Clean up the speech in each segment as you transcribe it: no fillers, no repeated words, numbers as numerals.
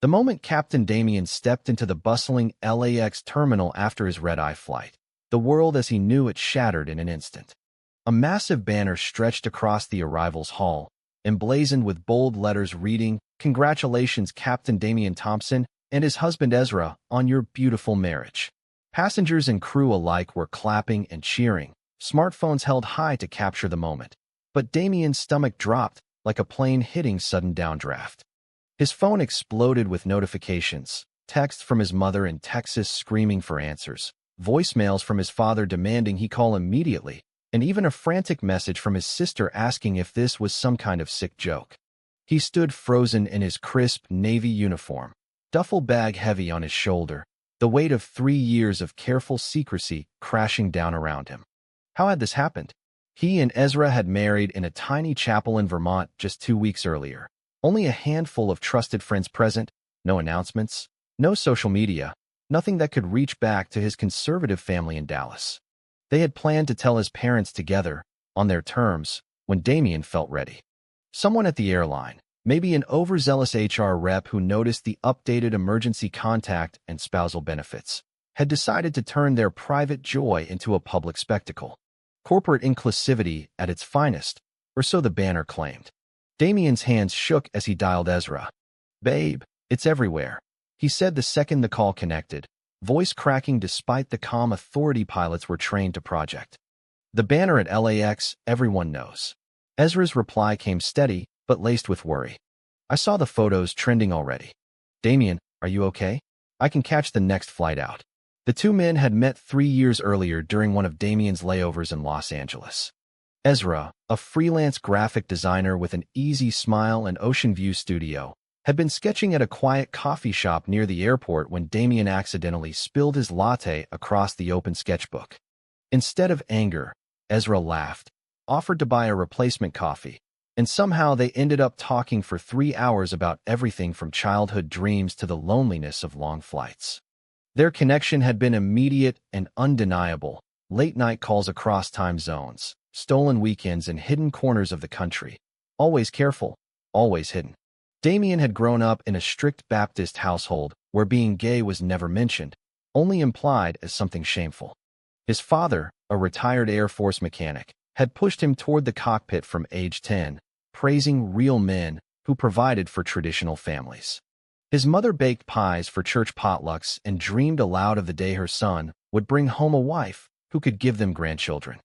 The moment Captain Damien stepped into the bustling LAX terminal after his red-eye flight, the world as he knew it shattered in an instant. A massive banner stretched across the arrivals hall, emblazoned with bold letters reading, "Congratulations, Captain Damien Thompson and his husband Ezra, on your beautiful marriage." Passengers and crew alike were clapping and cheering, smartphones held high to capture the moment. But Damien's stomach dropped like a plane hitting sudden downdraft. His phone exploded with notifications, texts from his mother in Texas screaming for answers, voicemails from his father demanding he call immediately, and even a frantic message from his sister asking if this was some kind of sick joke. He stood frozen in his crisp Navy uniform, duffel bag heavy on his shoulder, the weight of 3 years of careful secrecy crashing down around him. How had this happened? He and Ezra had married in a tiny chapel in Vermont just 2 weeks earlier. Only a handful of trusted friends present, no announcements, no social media, nothing that could reach back to his conservative family in Dallas. They had planned to tell his parents together, on their terms, when Damien felt ready. Someone at the airline, maybe an overzealous HR rep who noticed the updated emergency contact and spousal benefits, had decided to turn their private joy into a public spectacle. Corporate inclusivity at its finest, or so the banner claimed. Damien's hands shook as he dialed Ezra. "Babe, it's everywhere," he said the second the call connected, voice cracking despite the calm authority pilots were trained to project. "The banner at LAX, everyone knows." Ezra's reply came steady, but laced with worry. "I saw the photos trending already." "Damien, are you okay? I can catch the next flight out." The two men had met 3 years earlier during one of Damien's layovers in Los Angeles. Ezra, a freelance graphic designer with an easy smile and ocean view studio, had been sketching at a quiet coffee shop near the airport when Damien accidentally spilled his latte across the open sketchbook. Instead of anger, Ezra laughed, offered to buy a replacement coffee, and somehow they ended up talking for 3 hours about everything from childhood dreams to the loneliness of long flights. Their connection had been immediate and undeniable, late-night calls across time zones, stolen weekends in hidden corners of the country, always careful, always hidden. Damien had grown up in a strict Baptist household where being gay was never mentioned, only implied as something shameful. His father, a retired Air Force mechanic, had pushed him toward the cockpit from age 10, praising real men who provided for traditional families. His mother baked pies for church potlucks and dreamed aloud of the day her son would bring home a wife who could give them grandchildren.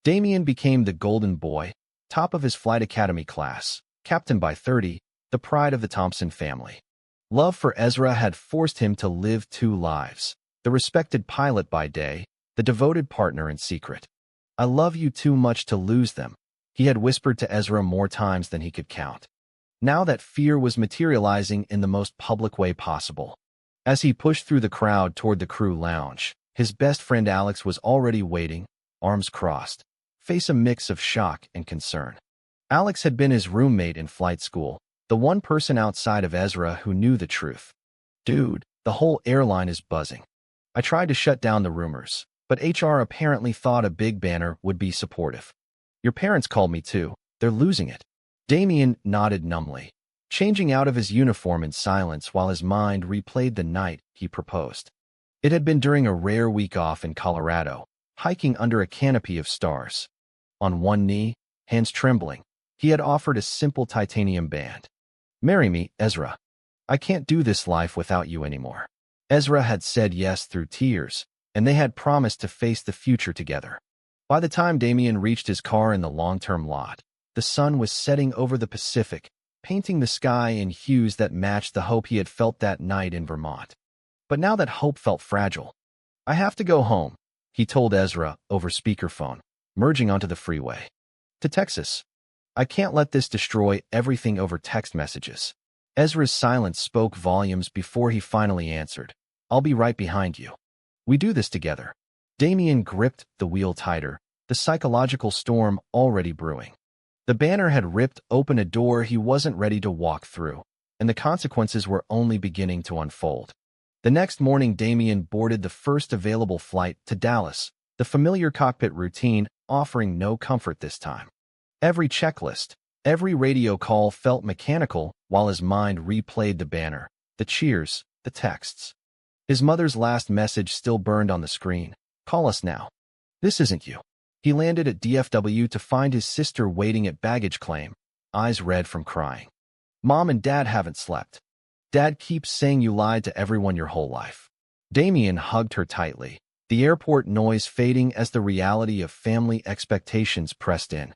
Damien became the golden boy, top of his flight academy class, captain by 30, the pride of the Thompson family. Love for Ezra had forced him to live 2 lives, the respected pilot by day, the devoted partner in secret. "I love you too much to lose them," he had whispered to Ezra more times than he could count. Now that fear was materializing in the most public way possible. As he pushed through the crowd toward the crew lounge, his best friend Alex was already waiting, arms crossed, face a mix of shock and concern. Alex had been his roommate in flight school, the one person outside of Ezra who knew the truth. "Dude, the whole airline is buzzing. I tried to shut down the rumors, but HR apparently thought a big banner would be supportive. Your parents called me too. They're losing it." Damien nodded numbly, changing out of his uniform in silence while his mind replayed the night he proposed. It had been during a rare week off in Colorado, hiking under a canopy of stars. On one knee, hands trembling, he had offered a simple titanium band. "Marry me, Ezra. I can't do this life without you anymore." Ezra had said yes through tears, and they had promised to face the future together. By the time Damien reached his car in the long-term lot, the sun was setting over the Pacific, painting the sky in hues that matched the hope he had felt that night in Vermont. But now that hope felt fragile. "I have to go home," he told Ezra over speakerphone, merging onto the freeway. "To Texas. I can't let this destroy everything over text messages." Ezra's silence spoke volumes before he finally answered. "I'll be right behind you. We do this together." Damien gripped the wheel tighter, the psychological storm already brewing. The banner had ripped open a door he wasn't ready to walk through, and the consequences were only beginning to unfold. The next morning, Damien boarded the first available flight to Dallas, the familiar cockpit routine offering no comfort this time. Every checklist, every radio call felt mechanical while his mind replayed the banner, The cheers, the texts. His mother's last message still burned on the screen. Call us now. This isn't you. He landed at DFW to find his sister waiting at baggage claim, eyes red from crying. Mom and Dad haven't slept. Dad keeps saying you lied to everyone your whole life. Damien hugged her tightly, the airport noise fading as the reality of family expectations pressed in.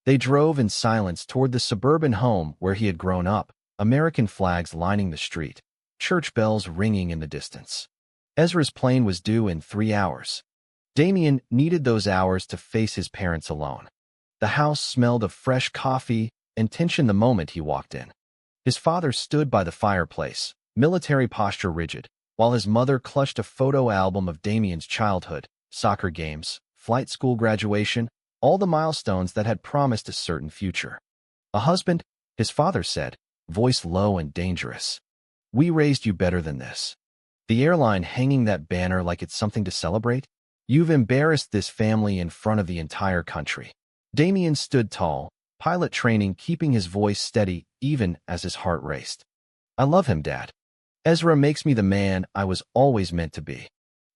They drove in silence toward the suburban home where he had grown up, American flags lining the street, church bells ringing in the distance. Ezra's plane was due in 3 hours. Damien needed those hours to face his parents alone. The house smelled of fresh coffee and tension the moment he walked in. His father stood by the fireplace, military posture rigid, while his mother clutched a photo album of Damien's childhood, soccer games, flight school graduation, all the milestones that had promised a certain future. A husband, his father said, voice low and dangerous. We raised you better than this. The airline hanging that banner like it's something to celebrate? You've embarrassed this family in front of the entire country. Damien stood tall, pilot training keeping his voice steady even as his heart raced. I love him, Dad. Ezra makes me the man I was always meant to be.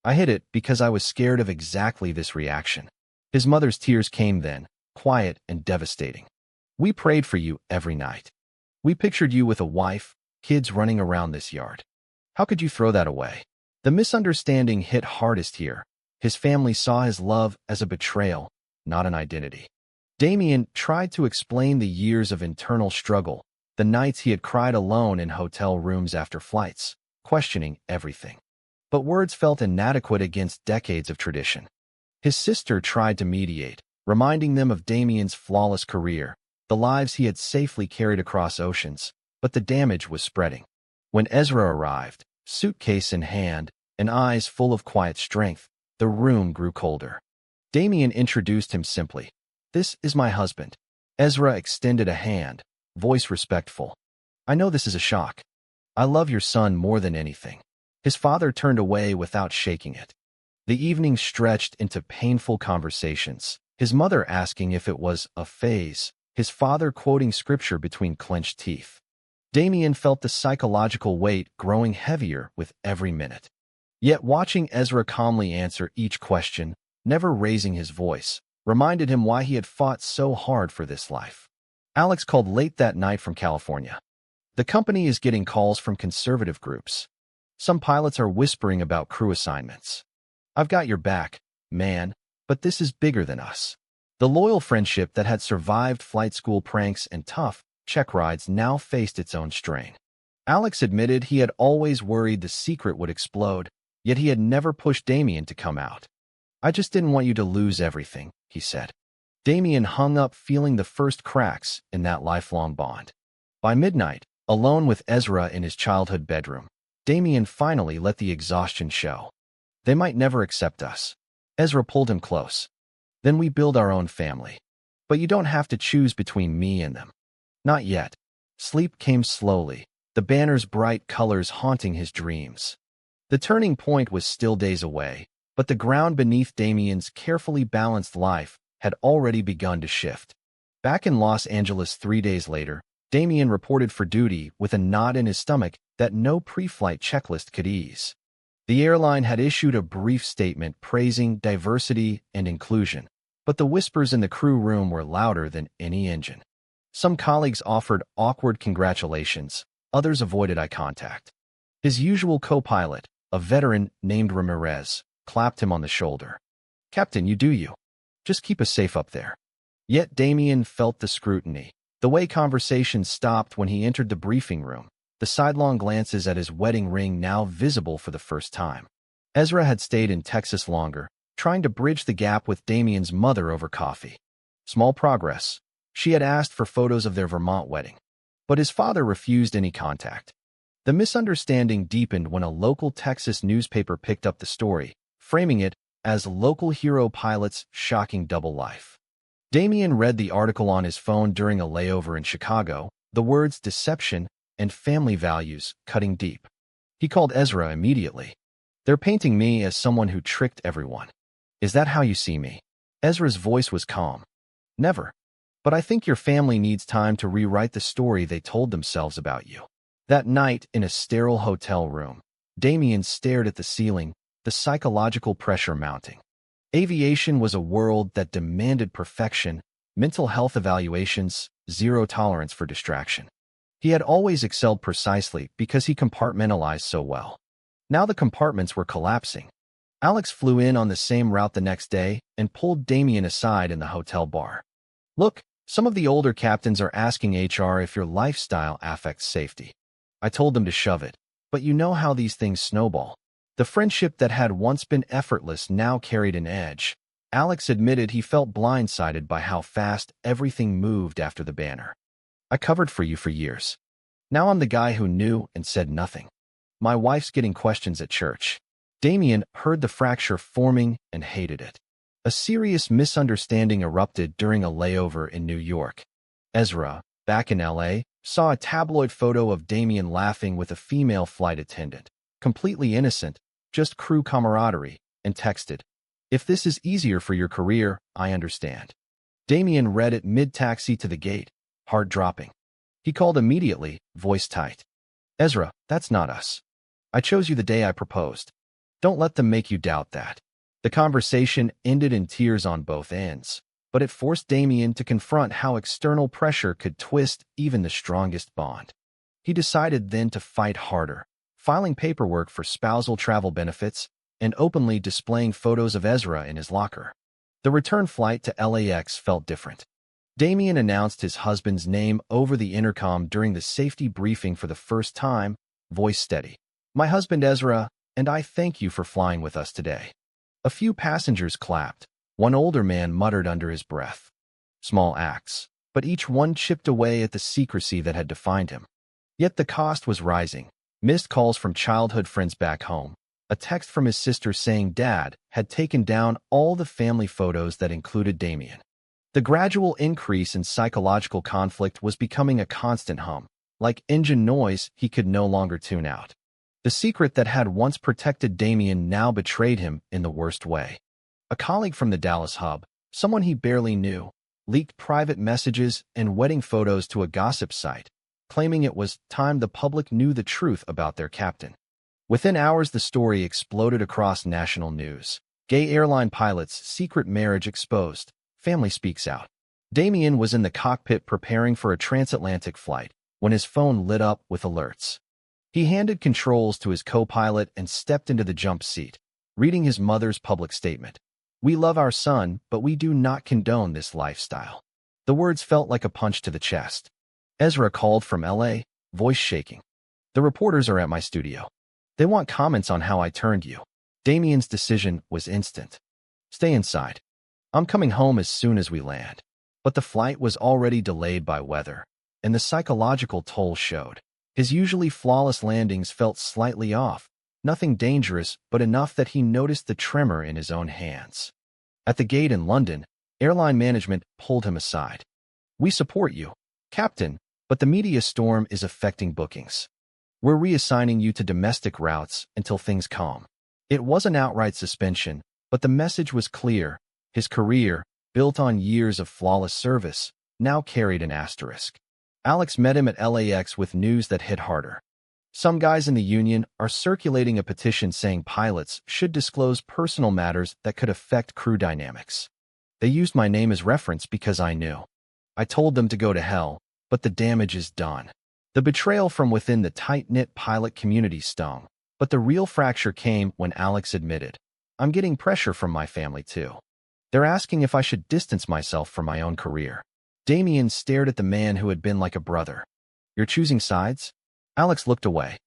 I hid it because I was scared of exactly this reaction. His mother's tears came then, quiet and devastating. We prayed for you every night. We pictured you with a wife, kids running around this yard. How could you throw that away? The misunderstanding hit hardest here. His family saw his love as a betrayal, not an identity. Damien tried to explain the years of internal struggle, the nights he had cried alone in hotel rooms after flights, questioning everything. But words felt inadequate against decades of tradition. His sister tried to mediate, reminding them of Damien's flawless career, the lives he had safely carried across oceans, but the damage was spreading. When Ezra arrived, suitcase in hand, and eyes full of quiet strength, the room grew colder. Damien introduced him simply. This is my husband. Ezra extended a hand, voice respectful. I know this is a shock. I love your son more than anything. His father turned away without shaking it. The evening stretched into painful conversations, his mother asking if it was a phase, his father quoting scripture between clenched teeth. Damien felt the psychological weight growing heavier with every minute. Yet watching Ezra calmly answer each question, never raising his voice, reminded him why he had fought so hard for this life. Alex called late that night from California. The company is getting calls from conservative groups. Some pilots are whispering about crew assignments. I've got your back, man, but this is bigger than us. The loyal friendship that had survived flight school pranks and tough check rides now faced its own strain. Alex admitted he had always worried the secret would explode, yet he had never pushed Damien to come out. I just didn't want you to lose everything, he said. Damien hung up feeling the first cracks in that lifelong bond. By midnight, alone with Ezra in his childhood bedroom, Damien finally let the exhaustion show. They might never accept us. Ezra pulled him close. Then we build our own family. But you don't have to choose between me and them. Not yet. Sleep came slowly, the banner's bright colors haunting his dreams. The turning point was still days away, but the ground beneath Damien's carefully balanced life had already begun to shift. Back in Los Angeles 3 days later, Damien reported for duty with a knot in his stomach that no pre-flight checklist could ease. The airline had issued a brief statement praising diversity and inclusion, but the whispers in the crew room were louder than any engine. Some colleagues offered awkward congratulations, others avoided eye contact. His usual co-pilot, a veteran named Ramirez, clapped him on the shoulder. Captain, you do you. Just keep us safe up there. Yet Damien felt the scrutiny, the way conversations stopped when he entered the briefing room, the sidelong glances at his wedding ring now visible for the first time. Ezra had stayed in Texas longer, trying to bridge the gap with Damien's mother over coffee. Small progress. She had asked for photos of their Vermont wedding, but his father refused any contact. The misunderstanding deepened when a local Texas newspaper picked up the story, framing it as local hero pilot's shocking double life. Damien read the article on his phone during a layover in Chicago, the words deception and family values cutting deep. He called Ezra immediately. They're painting me as someone who tricked everyone. Is that how you see me? Ezra's voice was calm. Never. But I think your family needs time to rewrite the story they told themselves about you. That night, in a sterile hotel room, Damien stared at the ceiling, the psychological pressure mounting. Aviation was a world that demanded perfection, mental health evaluations, zero tolerance for distraction. He had always excelled precisely because he compartmentalized so well. Now the compartments were collapsing. Alex flew in on the same route the next day and pulled Damien aside in the hotel bar. "Look, some of the older captains are asking HR if your lifestyle affects safety." I told them to shove it, but you know how these things snowball. The friendship that had once been effortless now carried an edge. Alex admitted he felt blindsided by how fast everything moved after the banner. "I covered for you for years. Now I'm the guy who knew and said nothing. My wife's getting questions at church." Damien heard the fracture forming and hated it. A serious misunderstanding erupted during a layover in New York. Ezra, back in LA, saw a tabloid photo of Damien laughing with a female flight attendant, completely innocent, just crew camaraderie, and texted, "If this is easier for your career, I understand." Damien read it mid-taxi to the gate, heart dropping. He called immediately, voice tight. "Ezra, that's not us. I chose you the day I proposed. Don't let them make you doubt that." The conversation ended in tears on both ends, but it forced Damien to confront how external pressure could twist even the strongest bond. He decided then to fight harder, filing paperwork for spousal travel benefits and openly displaying photos of Ezra in his locker. The return flight to LAX felt different. Damien announced his husband's name over the intercom during the safety briefing for the first time, voice steady. "My husband Ezra, and I thank you for flying with us today." A few passengers clapped. One older man muttered under his breath. Small acts, but each one chipped away at the secrecy that had defined him. Yet the cost was rising. Missed calls from childhood friends back home. A text from his sister saying Dad had taken down all the family photos that included Damien. The gradual increase in psychological conflict was becoming a constant hum, like engine noise he could no longer tune out. The secret that had once protected Damien now betrayed him in the worst way. A colleague from the Dallas hub, someone he barely knew, leaked private messages and wedding photos to a gossip site, claiming it was time the public knew the truth about their captain. Within hours, the story exploded across national news. Gay airline pilot's secret marriage exposed. Family speaks out. Damien was in the cockpit preparing for a transatlantic flight when his phone lit up with alerts. He handed controls to his co-pilot and stepped into the jump seat, reading his mother's public statement. "We love our son, but we do not condone this lifestyle." The words felt like a punch to the chest. Ezra called from LA, voice shaking. "The reporters are at my studio. They want comments on how I turned you." Damien's decision was instant. "Stay inside. I'm coming home as soon as we land." But the flight was already delayed by weather, and the psychological toll showed. His usually flawless landings felt slightly off, nothing dangerous, but enough that he noticed the tremor in his own hands. At the gate in London, airline management pulled him aside. "We support you, Captain, but the media storm is affecting bookings. We're reassigning you to domestic routes until things calm." It wasn't outright suspension, but the message was clear. His career, built on years of flawless service, now carried an asterisk. Alex met him at LAX with news that hit harder. Some guys in the union are circulating a petition saying pilots should disclose personal matters that could affect crew dynamics. They used my name as reference because I knew. I told them to go to hell, but the damage is done. The betrayal from within the tight-knit pilot community stung, but the real fracture came when Alex admitted, "I'm getting pressure from my family too. They're asking if I should distance myself from my own career." Damien stared at the man who had been like a brother. "You're choosing sides?" Alex looked away.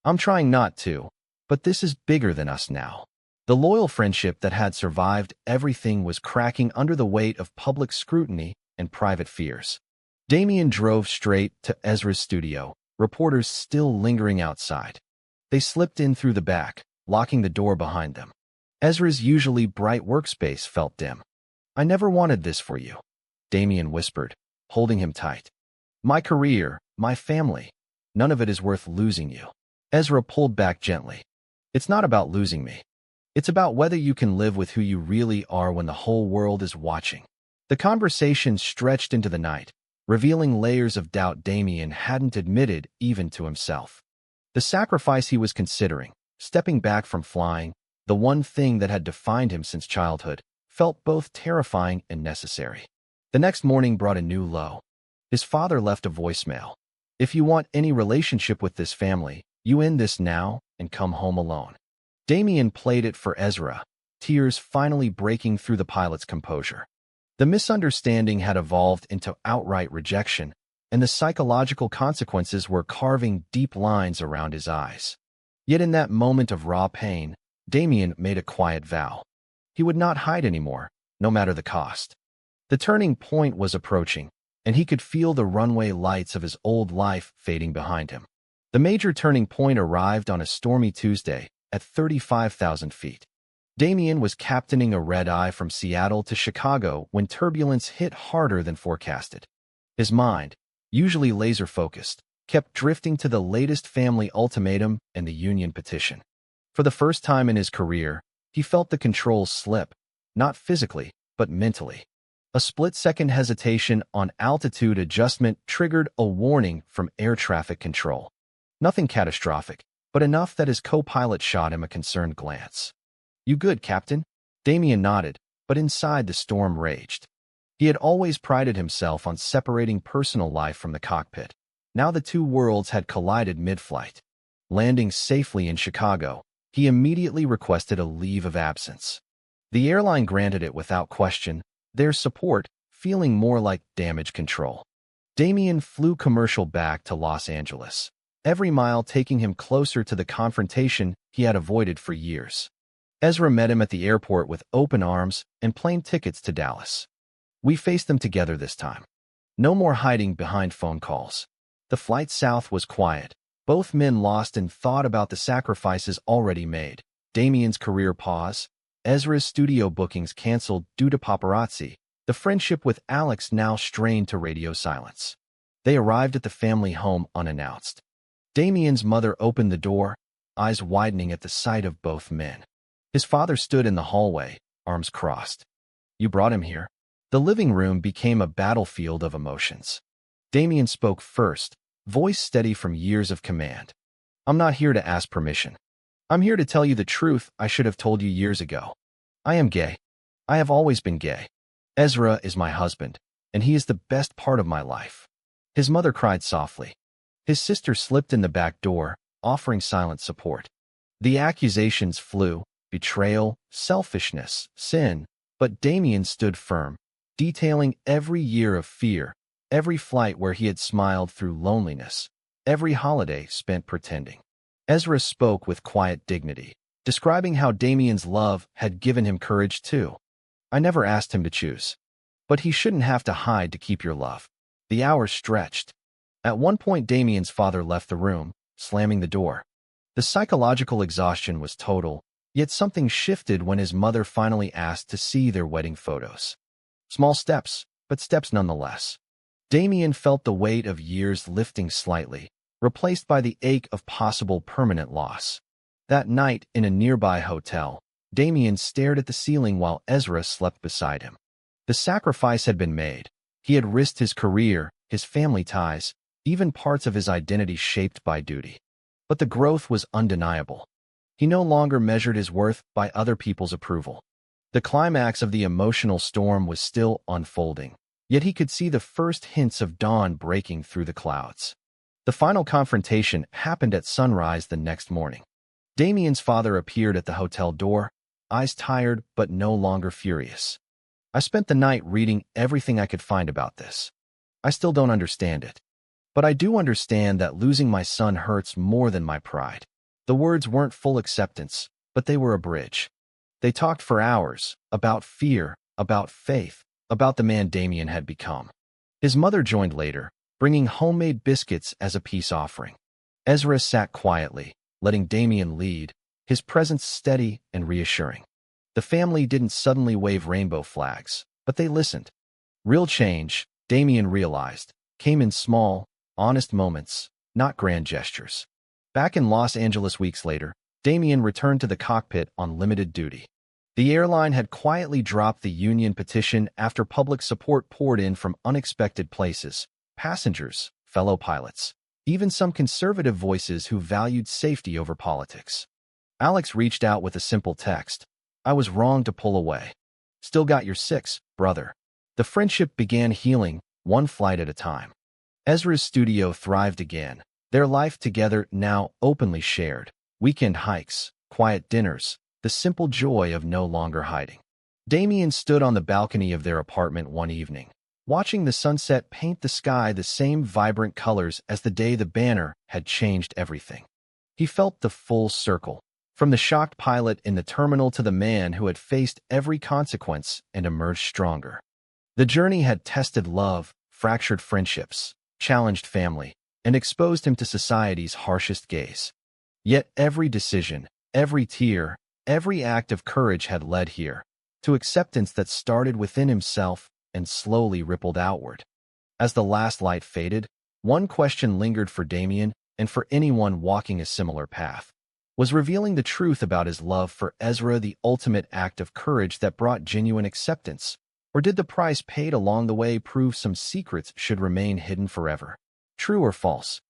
"I'm trying not to, but this is bigger than us now." The loyal friendship that had survived everything was cracking under the weight of public scrutiny and private fears. Damien drove straight to Ezra's studio, reporters still lingering outside. They slipped in through the back, locking the door behind them. Ezra's usually bright workspace felt dim. "I never wanted this for you," Damien whispered, holding him tight. "My career, my family, none of it is worth losing you." Ezra pulled back gently. "It's not about losing me. It's about whether you can live with who you really are when the whole world is watching." The conversation stretched into the night, revealing layers of doubt Damien hadn't admitted even to himself. The sacrifice he was considering, stepping back from flying, the one thing that had defined him since childhood, felt both terrifying and necessary. The next morning brought a new low. His father left a voicemail. "If you want any relationship with this family, you end this now and come home alone." Damien played it for Ezra, tears finally breaking through the pilot's composure. The misunderstanding had evolved into outright rejection, and the psychological consequences were carving deep lines around his eyes. Yet in that moment of raw pain, Damien made a quiet vow. He would not hide anymore, no matter the cost. The turning point was approaching, and he could feel the runway lights of his old life fading behind him. The major turning point arrived on a stormy Tuesday at 35,000 feet. Damien was captaining a red-eye from Seattle to Chicago when turbulence hit harder than forecasted. His mind, usually laser-focused, kept drifting to the latest family ultimatum and the union petition. For the first time in his career, he felt the controls slip, not physically, but mentally. A split-second hesitation on altitude adjustment triggered a warning from air traffic control. Nothing catastrophic, but enough that his co-pilot shot him a concerned glance. "You good, Captain?" Damien nodded, but inside the storm raged. He had always prided himself on separating personal life from the cockpit. Now the two worlds had collided mid-flight. Landing safely in Chicago, he immediately requested a leave of absence. The airline granted it without question, their support feeling more like damage control. Damien flew commercial back to Los Angeles, every mile taking him closer to the confrontation he had avoided for years. Ezra met him at the airport with open arms and plane tickets to Dallas. We faced them together this time. No more hiding behind phone calls. The flight south was quiet. Both men lost in thought about the sacrifices already made. Damien's career pause, Ezra's studio bookings canceled due to paparazzi, the friendship with Alex now strained to radio silence. They arrived at the family home unannounced. Damien's mother opened the door, eyes widening at the sight of both men. His father stood in the hallway, arms crossed. "You brought him here?" The living room became a battlefield of emotions. Damien spoke first, voice steady from years of command. "I'm not here to ask permission. I'm here to tell you the truth I should have told you years ago. I am gay. I have always been gay. Ezra is my husband, and he is the best part of my life." His mother cried softly. His sister slipped in the back door, offering silent support. The accusations flew, betrayal, selfishness, sin, but Damien stood firm, detailing every year of fear, every flight where he had smiled through loneliness, every holiday spent pretending. Ezra spoke with quiet dignity, describing how Damien's love had given him courage too. "I never asked him to choose. But he shouldn't have to hide to keep your love." The hours stretched. At one point Damien's father left the room, slamming the door. The psychological exhaustion was total, yet something shifted when his mother finally asked to see their wedding photos. Small steps, but steps nonetheless. Damien felt the weight of years lifting slightly, replaced by the ache of possible permanent loss. That night, in a nearby hotel, Damien stared at the ceiling while Ezra slept beside him. The sacrifice had been made. He had risked his career, his family ties, even parts of his identity shaped by duty. But the growth was undeniable. He no longer measured his worth by other people's approval. The climax of the emotional storm was still unfolding, yet he could see the first hints of dawn breaking through the clouds. The final confrontation happened at sunrise the next morning. Damien's father appeared at the hotel door, eyes tired but no longer furious. "I spent the night reading everything I could find about this. I still don't understand it. But I do understand that losing my son hurts more than my pride." The words weren't full acceptance, but they were a bridge. They talked for hours, about fear, about faith, about the man Damien had become. His mother joined later, bringing homemade biscuits as a peace offering. Ezra sat quietly, letting Damien lead, his presence steady and reassuring. The family didn't suddenly wave rainbow flags, but they listened. Real change, Damien realized, came in small, honest moments, not grand gestures. Back in Los Angeles weeks later, Damien returned to the cockpit on limited duty. The airline had quietly dropped the union petition after public support poured in from unexpected places, passengers, fellow pilots, even some conservative voices who valued safety over politics. Alex reached out with a simple text. I was wrong to pull away. Still got your six, brother. The friendship began healing, one flight at a time. Ezra's studio thrived again, their life together now openly shared. Weekend hikes, quiet dinners, the simple joy of no longer hiding. Damien stood on the balcony of their apartment one evening, watching the sunset paint the sky the same vibrant colors as the day the banner had changed everything. He felt the full circle, from the shocked pilot in the terminal to the man who had faced every consequence and emerged stronger. The journey had tested love, fractured friendships, challenged family, and exposed him to society's harshest gaze. Yet every decision, every tear, every act of courage had led here, to acceptance that started within himself and slowly rippled outward. As the last light faded, one question lingered for Damien and for anyone walking a similar path. Was revealing the truth about his love for Ezra the ultimate act of courage that brought genuine acceptance, or did the price paid along the way prove some secrets should remain hidden forever? True or false?